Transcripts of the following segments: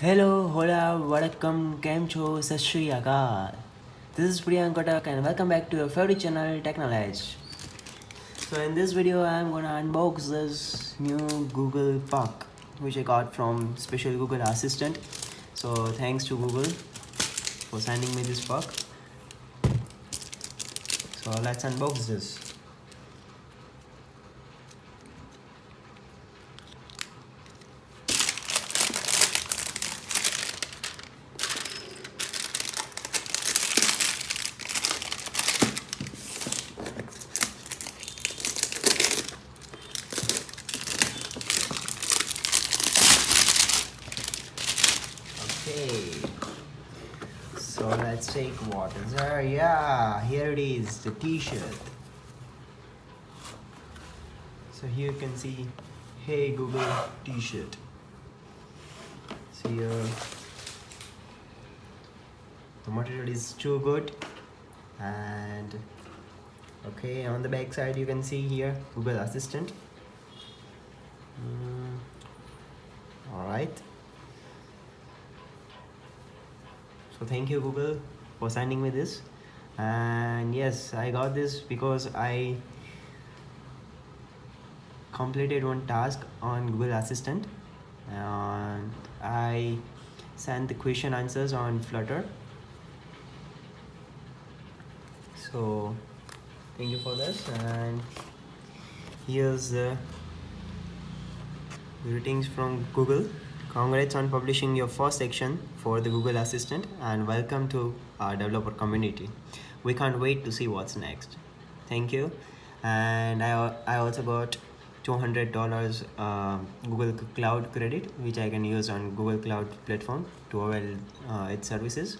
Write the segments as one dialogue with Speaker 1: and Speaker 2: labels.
Speaker 1: Hello, hola, vanakkam, kem cho, sat shri akal. This is Priyank Kotak and welcome back to your favorite channel, Techknowledge. So in this video, I'm gonna unbox this new Google Puck, which I got from special Google Assistant. So thanks to Google for sending me this Puck. So let's unbox this. Okay, so let's take what is there. Yeah, here it is, the t-shirt. So here you can see, hey Google t-shirt. So here the material is too good, and okay, on the back side you can see here Google Assistant. All right, so thank you Google for sending me this. And yes, I got this because I completed one task on Google Assistant, and I sent the question answers on Flutter. So thank you for this. And here's the greetings from Google. Congrats on publishing your first section for the Google Assistant, and welcome to our developer community. We can't wait to see what's next. Thank you. And I also got $200 Google Cloud credit, which I can use on Google Cloud platform to avail its services.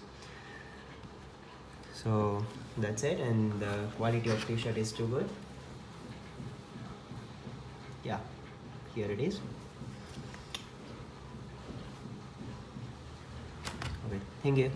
Speaker 1: So that's it, and the quality of t-shirt is too good. Yeah, here it is. Okay, thank you.